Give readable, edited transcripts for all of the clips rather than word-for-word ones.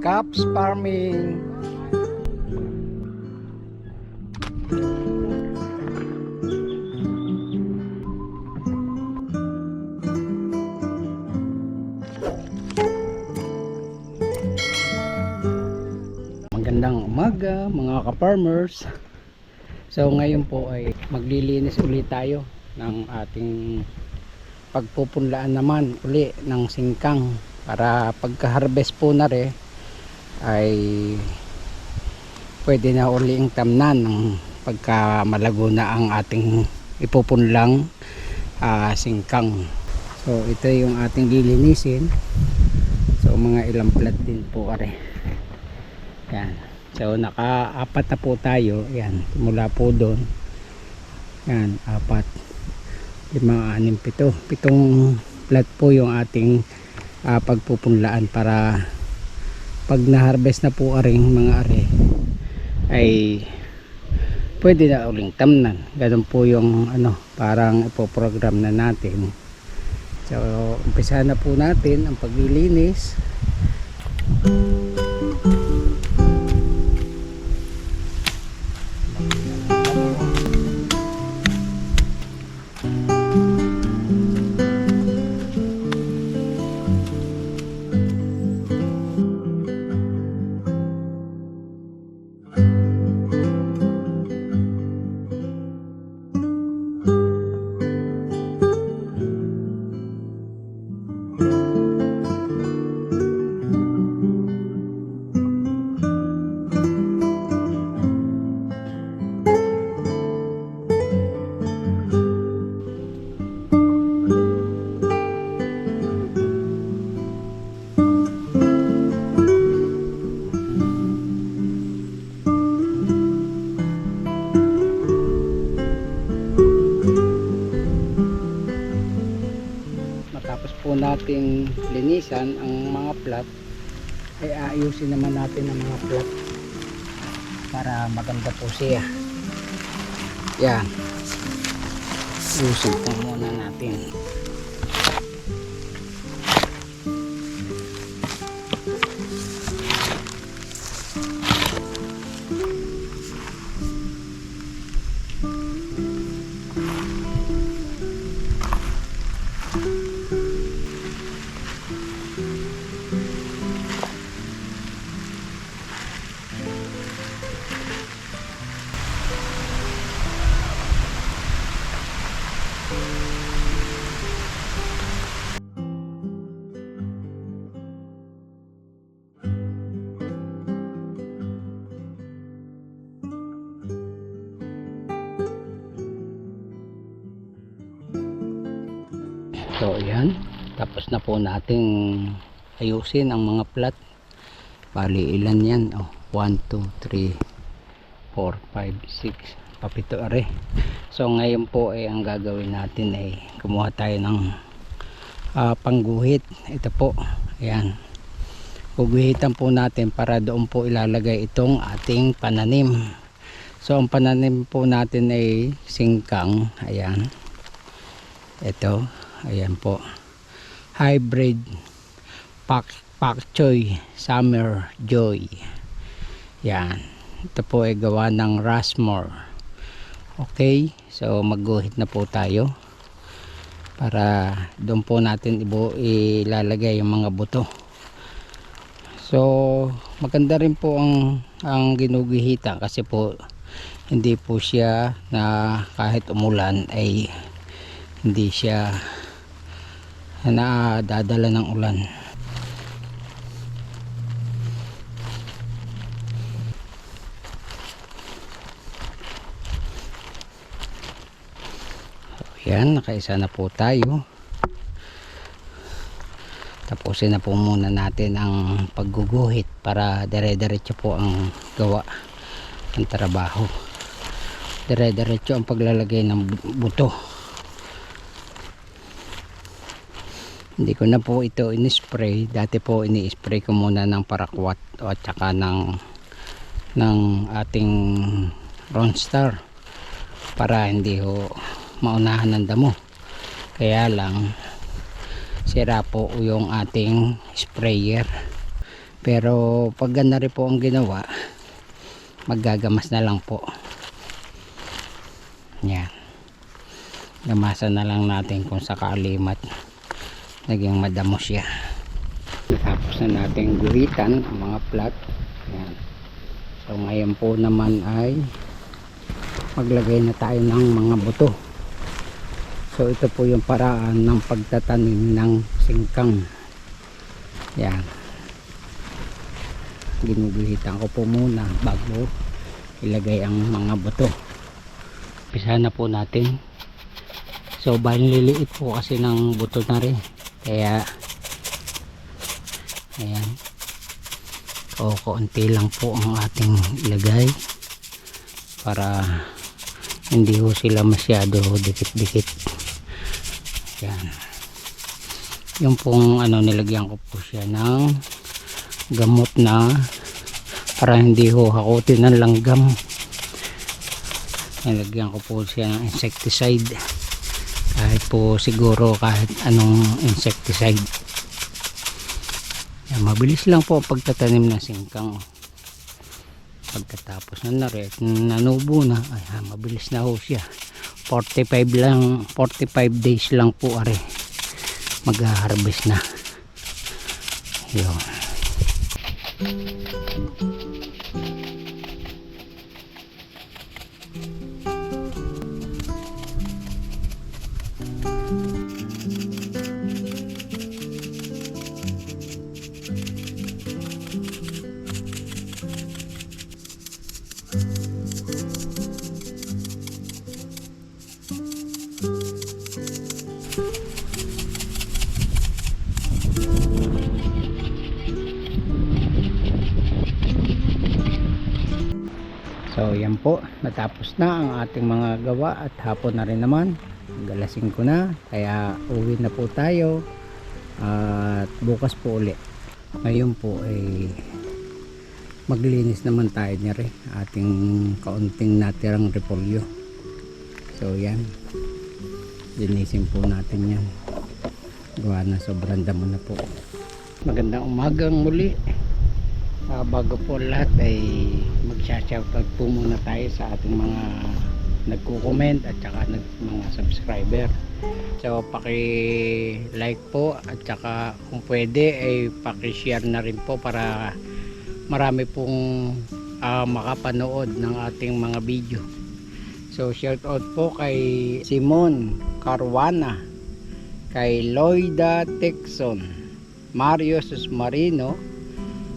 Caps Farming. Magandang umaga mga ka-farmers. So ngayon po ay maglilinis ulit tayo ng ating pagpupunlaan naman uli ng singkang para pagka-harvest po na rin ay pwede na uling tamnan ng pagka malago na ang ating ipupunlang singkang. So ito yung ating lilinisin. So mga ilang plat din po are. Yan. So naka-apat na po tayo. Yan, mula po doon. Yan, 4, 5, 6, 7. 7 plat po yung ating pagpupunlaan para pag na-harvest na po aring mga are ay pwede na uling tamnan. Ganun po yung parang ipoprogram na natin. So umpisa na po natin ang paglilinis. Matapos po natin linisan ang mga plat ay ayusin naman natin ang mga plat para maganda po siya. Yan, ayusin po muna natin. So yan, tapos na po nating ayusin ang mga plat. Bali ilan yan? 1, 2, 3, 4, 5, 6, papito are. So ngayon po ay ang gagawin natin ay kumuha tayo ng pangguhit. Ito po, ayan, guguhitan po natin para doon po ilalagay itong ating pananim. So ang pananim po natin ay singkang. Ayan, ito, ayan po, hybrid pak choy summer joy. Yan, ito po ay gawa ng Rasmore. Okay, so magguhit na po tayo para doon po natin ilalagay yung mga buto. So maganda rin po ang ginuguhitan kasi po hindi po siya na kahit umulan ay hindi siya nadadala ng ulan. Yan, nakaisa na po tayo. Tapusin na po muna natin ang pagguguhit para dire-diretso po ang gawa ng trabaho. Dire-diretso ang paglalagay ng buto. Hindi ko na po ito in-spray. Dati po ini-spray ko muna ng parakwat at saka ng ating Ronstar para hindi ho maunahan ng damo. Kaya lang sira po yung ating sprayer. Pero pag ganda rin po ang ginawa, maggagamas na lang po. Yan. Gamasan na lang natin kung sakali naging madamo siya. Tapos na natin guhitan ang mga plat. Yan. So ngayon po naman ay maglagay na tayo ng mga buto. So ito po yung paraan ng pagtatanim ng singkang. Yan. Ginuguhitan ko po muna bago ilagay ang mga buto. Umpisa na po natin. So bali liliit po kasi ng buto na rin. Kaya ayan. O konti lang po ang ating ilagay para hindi ho sila masyado dikit-dikit. Yan. Yung pong nilagyan ko po siya ng gamot na para hindi ho hakutin ng langgam. Nilagyan ko po siya ng insecticide. Kahit po siguro kahit anong insecticide. Yan, mabilis lang po ang pagtatanim ng singkang. Pagkatapos na nanubo na, ay mabilis na ho siya. 45 days lang po are mag-harvest na. Yun. So yan po, natapos na ang ating mga gawa at hapon na rin naman. Galasing ko na, kaya uwi na po tayo at bukas po ulit. Ngayon po ay maglinis naman tayo niya rin ating kaunting natirang repolyo. So yan, linisin po natin yan. Gawa na sobrang damo na po. Magandang umagang muli. Bago po lahat ay mag-shoutout po muna tayo sa ating mga nagko-comment at saka mga subscriber. So paki-like po at saka kung pwede ay paki-share na rin po para marami pong makapanood ng ating mga video. So shoutout po kay Simon Carwana, kay Loida Texon, Mario Susmarino,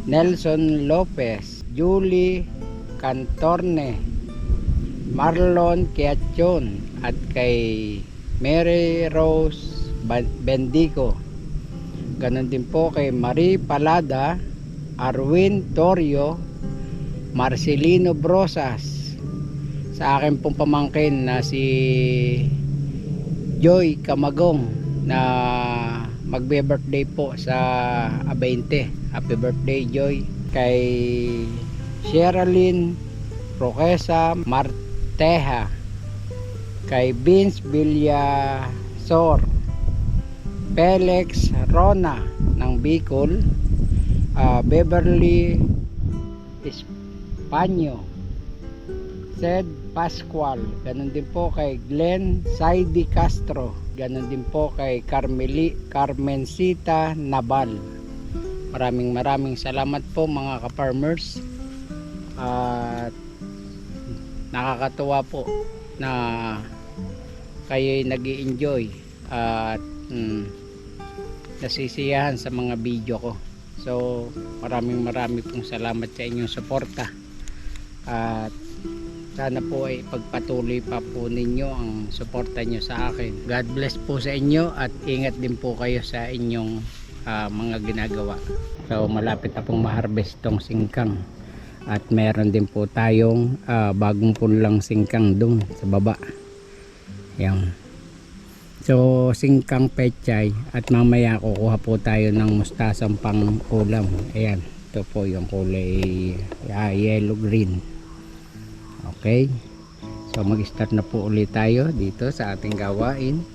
Nelson Lopez, Julie Cantorne, Marlon Quiachon at kay Mary Rose Bendico. Ganon din po kay Marie Palada, Arwin Torio, Marcelino Brosas, sa akin pong pamangkin na si Joy Camagong na magbe-birthday po sa 20. Happy birthday Joy. Kay Sherilyn Roquesa Marteja, kay Vince Villasor, Felix Rona ng Bicol, Beverly Espanyo, Sed Pascual, ganun din po kay Glenn Saidi Castro, ganun din po kay Carmencita Nabal. Maraming salamat po mga ka-farmers. At nakakatuwa po na kayo'y nag-i-enjoy at nasisiyahan sa mga video ko. So maraming pong salamat sa inyong suporta. At sana po ay pagpatuloy pa po ninyo ang suporta nyo sa akin. God bless po sa inyo at ingat din po kayo sa inyong mga ginagawa. So malapit na pong ma-harvest tong singkang at meron din po tayong bagong punlang singkang doon sa baba. Yan. So singkang pechay at mamaya kukuha po tayo ng mustasang pang ulam. Ayan, ito po yung kulay yellow green. Okay, so mag-start na po ulit tayo dito sa ating gawain.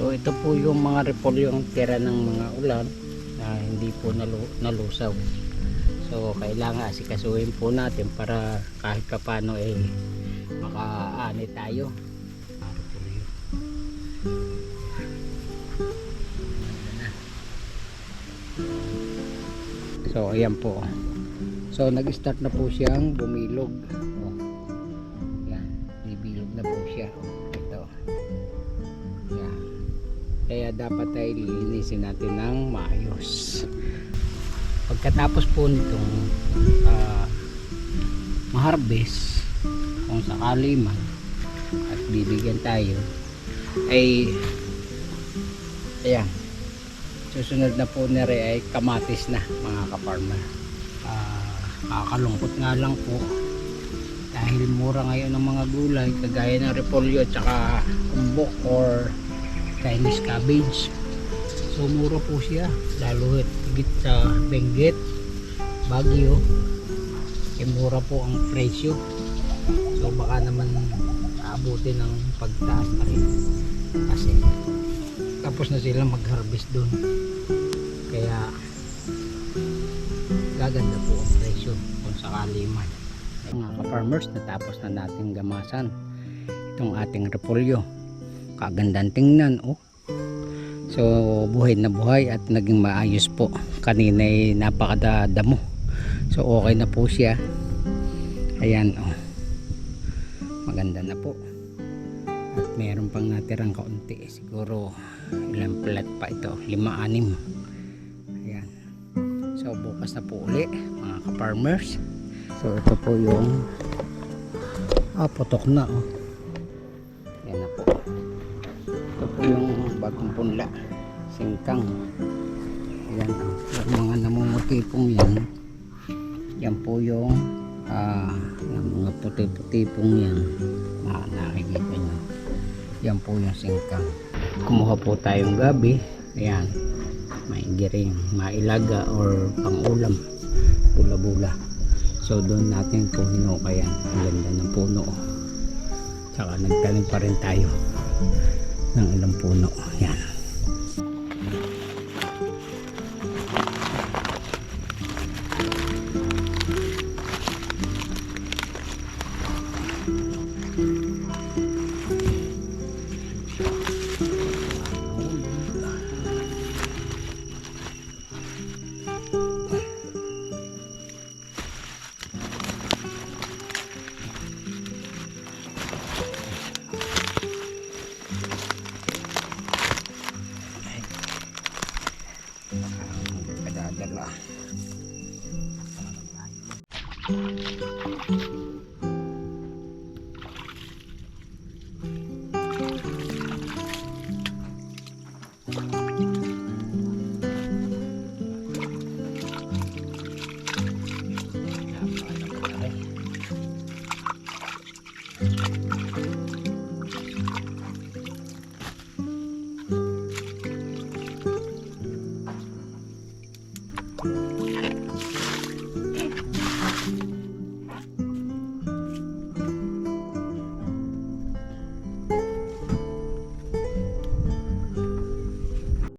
So ito po yung mga repolyo ang tira ng mga ulan na hindi po nalusaw. So kailangan asikasuhin po natin para kahit paano makaani tayo. Repolyo. So ayan po. So nag-start na po siyang bumilog. Oh. Yan, bibilog na po siya. Oh, ito. Yan. Kaya dapat ay lilinisin natin ng maayos. Pagkatapos po nitong ma-harvest, kung sakali man at bibigyan tayo, ay ayan, susunod na po na rin ay kamatis na mga ka-farmer. Kakalungkot nga lang po dahil mura ngayon ng mga gulay kagaya ng repolyo at saka umbok or Chinese cabbage. So mura po siya, lalo higit sa Benguet, Baguio, mura po ang presyo. So baka naman aabutin ng pagtaas pa rin kasi tapos na sila mag-harvest doon, kaya gaganda po ang presyo kung sakali man. Mga ka-farmers, natapos na natin gamasan itong ating repolyo. Kagandang tingnan, oh. So buhay na buhay at naging maayos po. Kanina ay napakadamo. So okay na po siya. Ayan, oh. Maganda na po. At meron pang natirang kaunti. Siguro ilang plat pa ito, 5-6. Ayan. So bukas na po uli mga ka-farmers. So ito po yung putok na, oh. Yan na po. Ito po yung bagong punla, singkang. Ayan, oh. Yung mga namumutipong yan, yan po yung mga puti-puti pong yan, nakikita nyo. Yan po yung singkang. Kumuha po tayong gabi. Ayan, maigiring, mailaga or pangulam, bula-bula. So doon natin po hinukayan. Ang ganda ng puno. Tsaka nagtanim pa rin tayo ng ilang puno. Ayan. Kadadala.